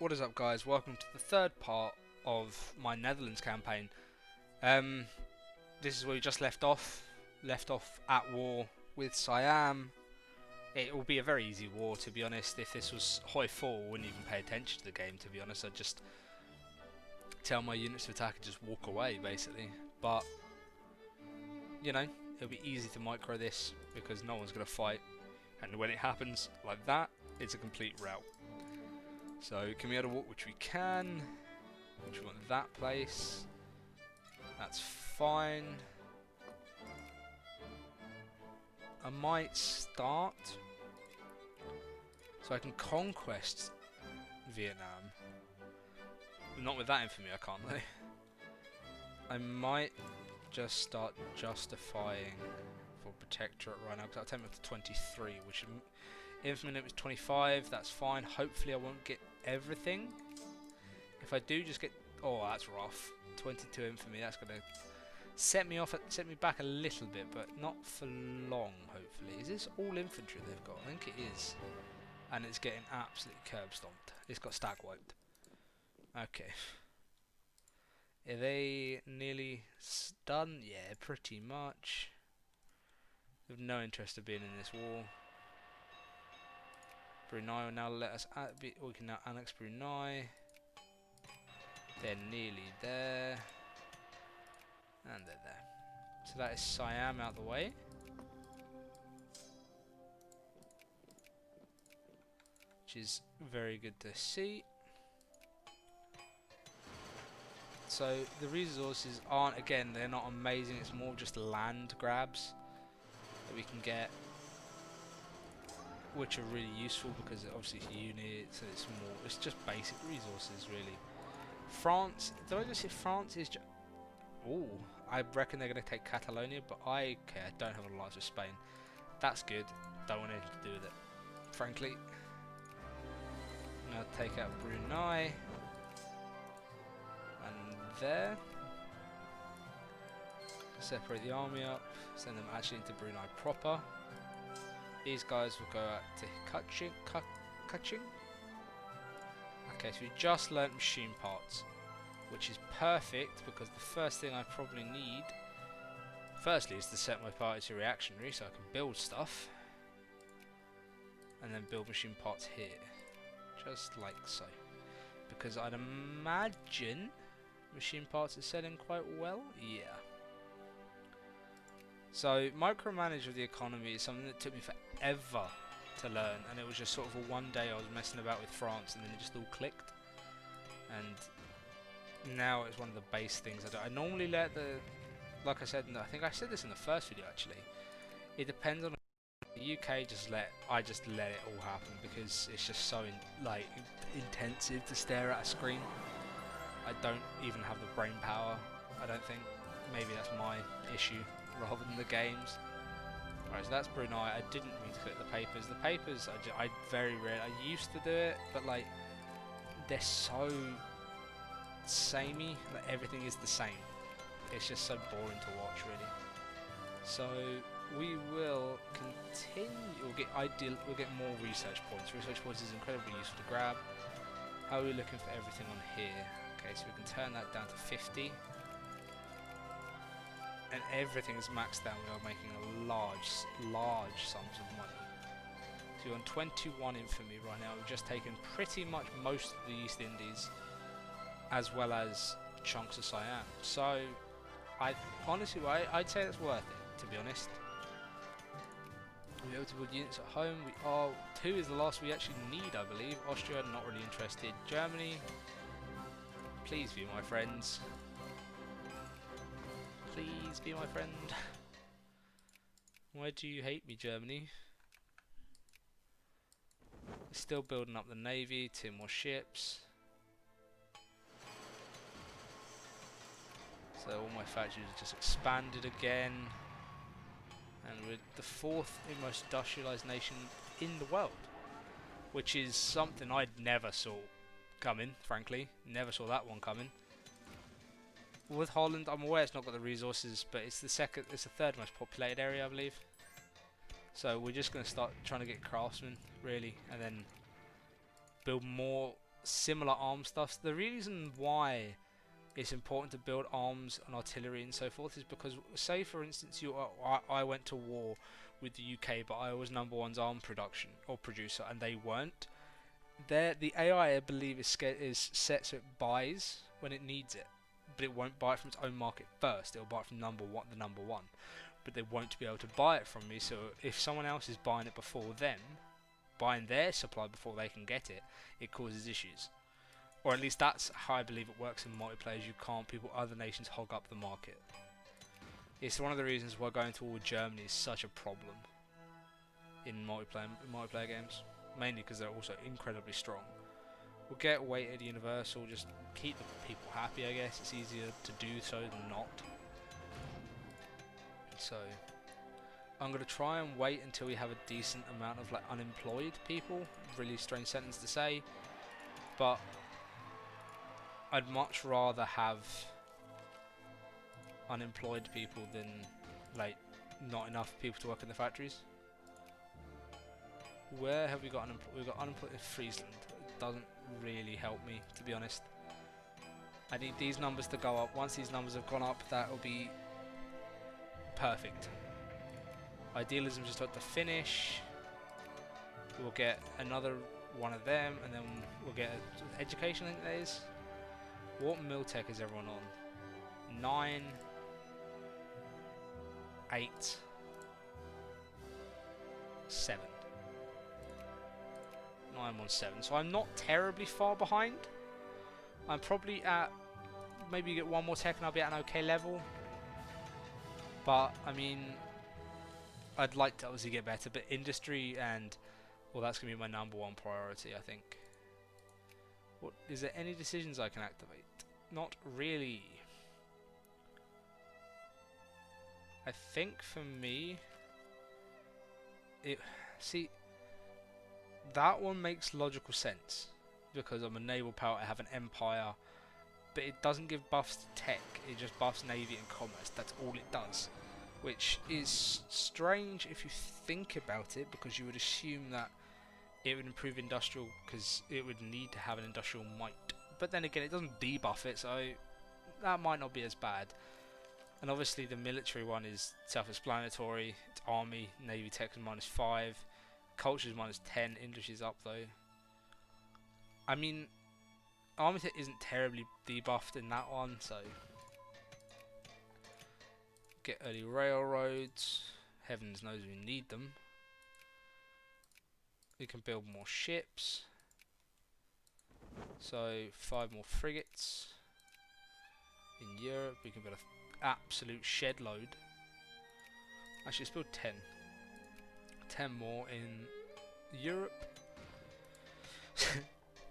What is up, guys? Welcome to the third part of my Netherlands campaign. This is where we just left off. Left off at war with Siam. It will be a very easy war, to be honest. If this was Hoi 4, I wouldn't even pay attention to the game, to be honest. I'd just tell my units to attack and just walk away, basically. But, you know, it'll be easy to micro this because no one's going to fight. And when it happens like that, it's a complete rout. So, can we auto walk, which we can. Which we want that place. That's fine. I might start so I can conquest Vietnam. Not with that infamy, I can't though. I might just start justifying for protectorate right now because I'll take me up to 23, which infamy limit is 25. That's fine. Hopefully, I won't get everything. If I do, just get. Oh, that's rough. 22 infamy. That's gonna set me off. Set me back a little bit, but not for long. Hopefully, is this all infantry they've got? I think it is, and it's getting absolutely curb stomped. It's got stag wiped. Okay. Are they nearly done? Yeah, pretty much. They have no interest of being in this war. Brunei will now let us. We can now annex Brunei. They're nearly there. And they're there. So that is Siam out the way. Which is very good to see. So the resources aren't, again, they're not amazing. It's more just land grabs that we can get, which are really useful because obviously it's units and it's just basic resources really. France, did I just say France is just... Ooh, I reckon they're going to take Catalonia, but I don't have a alliance with Spain. That's good. Don't want anything to do with it, frankly. Now take out Brunei. And there. Separate the army up. Send them actually into Brunei proper. These guys will go out to Kaching. Okay, so we just learnt machine parts, which is perfect because the first thing I probably need, firstly, is to set my party to reactionary so I can build stuff, and then build machine parts here, just like so. Because I'd imagine machine parts are selling quite well. Yeah. So micromanage of the economy is something that took me forever to learn, and it was just sort of a one day I was messing about with France and then it just all clicked, and now it's one of the base things I do. I normally let like I said, I think I said this in the first video actually, it depends on the UK. I just let it all happen because it's just so intensive to stare at a screen. I don't even have the brain power, I don't think. Maybe that's my issue rather than the games. Right, so that's Brunei. I didn't mean to click the papers. The papers, I very rarely. I used to do it, but like they're so samey. Like everything is the same. It's just so boring to watch, really. So we will continue. We'll get more research points. Research points is incredibly useful to grab. How are we looking for everything on here? Okay, so we can turn that down to 50. And everything is maxed out. We are making a large sums of money. So we're on 21 infamy right now. We've just taken pretty much most of the East Indies, as well as chunks of Siam. So, honestly, I'd say it's worth it, to be honest. We're able to build units at home. We are 2 is the last we actually need, I believe. Austria, not really interested. Germany, please be my friends. Please be my friend. Why do you hate me, Germany? Still building up the navy, 2 more ships. So all my factories have just expanded again. And we're the 4th most industrialized nation in the world, which is something I'd never saw coming, frankly. Never saw that one coming. With Holland, I'm aware it's not got the resources, but it's the 3rd most populated area, I believe. So we're just going to start trying to get craftsmen, really, and then build more similar arms stuff. The reason why it's important to build arms and artillery and so forth is because, say for instance, I went to war with the UK, but I was number one's arm production or producer, and they weren't. The AI, I believe, is set so it buys when it needs it, but it won't buy it from its own market first. It'll buy it from the number one, but they won't be able to buy it from me. So if someone else is buying it before them, buying their supply before they can get it, it causes issues. Or at least that's how I believe it works in multiplayer. You can't, other nations hog up the market. It's one of the reasons why going to war with Germany is such a problem in multiplayer games. Mainly because they're also incredibly strong. We'll get weighted universal, just keep the people happy, I guess. It's easier to do so than not. So, I'm going to try and wait until we have a decent amount of like unemployed people. Really strange sentence to say. But I'd much rather have unemployed people than like not enough people to work in the factories. Where have we got unemployed? We've got unemployed in Friesland. It doesn't really help me, to be honest. I need these numbers to go up. Once these numbers have gone up, that will be perfect. Idealism just about to finish. We'll get another one of them, and then we'll get education, I think that is. What Miltech is everyone on? 9, 8, 7. 917. So I'm not terribly far behind. I'm probably at, maybe get one more tech and I'll be at an okay level. But I mean, I'd like to obviously get better. But industry and, well, that's gonna be my number one priority, I think. What is there any decisions I can activate? Not really. I think for me, that one makes logical sense because I'm a naval power, I have an empire, but it doesn't give buffs to tech, it just buffs navy and commerce. That's all it does, which is strange if you think about it, because you would assume that it would improve industrial because it would need to have an industrial might, but then again it doesn't debuff it, so that might not be as bad. And obviously the military one is self-explanatory. It's army, navy tech is -5, culture is -10, industry's up though. I mean, army tech isn't terribly debuffed in that one, so get early railroads. Heavens knows we need them. We can build more ships, so 5 more frigates. In Europe we can build an absolute shed load. Actually, let's build 10. 10 more in Europe.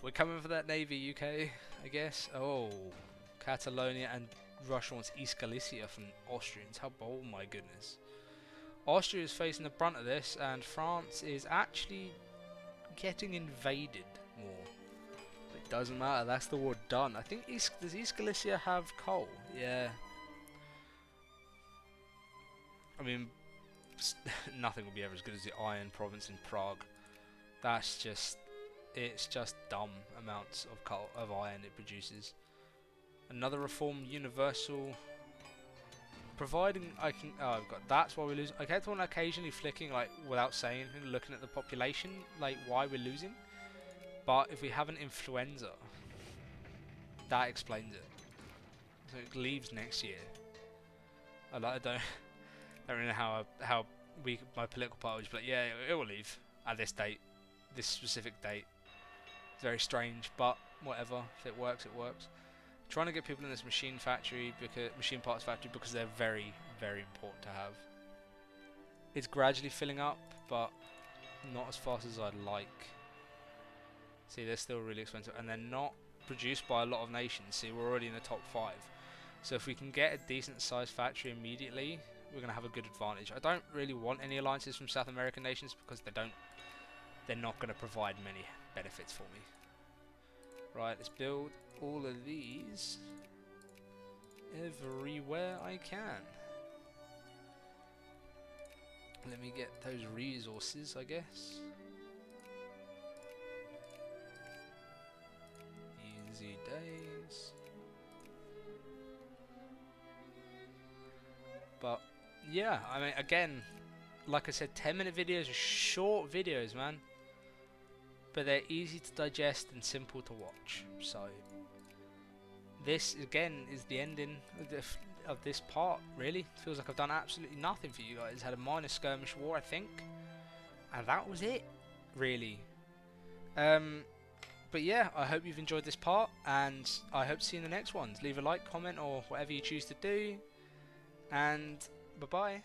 We're coming for that navy, UK, I guess. Oh, Catalonia, and Russia wants East Galicia from Austrians. How bold, my goodness. Austria is facing the brunt of this, and France is actually getting invaded more. But it doesn't matter, that's the war done. I think does East Galicia have coal? Yeah. I mean, nothing will be ever as good as the Iron Province in Prague. That's just, it's just dumb amounts of iron it produces. Another reform universal, providing I can. Oh, I've got. That's why we lose. I kept on occasionally flicking, like without saying anything, looking at the population, like why we're losing. But if we have an influenza, that explains it. So it leaves next year. I don't really know how my political party was, but yeah, it will leave at this date, this specific date. It's very strange, but whatever. If it works, it works. Trying to get people in this machine parts factory because they're very, very important to have. It's gradually filling up, but not as fast as I'd like. See, they're still really expensive, and they're not produced by a lot of nations. See, we're already in the top 5. So if we can get a decent sized factory immediately, we're going to have a good advantage. I don't really want any alliances from South American nations because they're not going to provide many benefits for me. Right, let's build all of these everywhere I can. Let me get those resources, I guess. But yeah, I mean, again, like I said, 10-minute videos are short videos, man. But they're easy to digest and simple to watch. So this again is the ending of this part. Really, feels like I've done absolutely nothing for you guys. Had a minor skirmish war, I think, and that was it, really. But yeah, I hope you've enjoyed this part, and I hope to see you in the next ones. Leave a like, comment, or whatever you choose to do, and bye bye.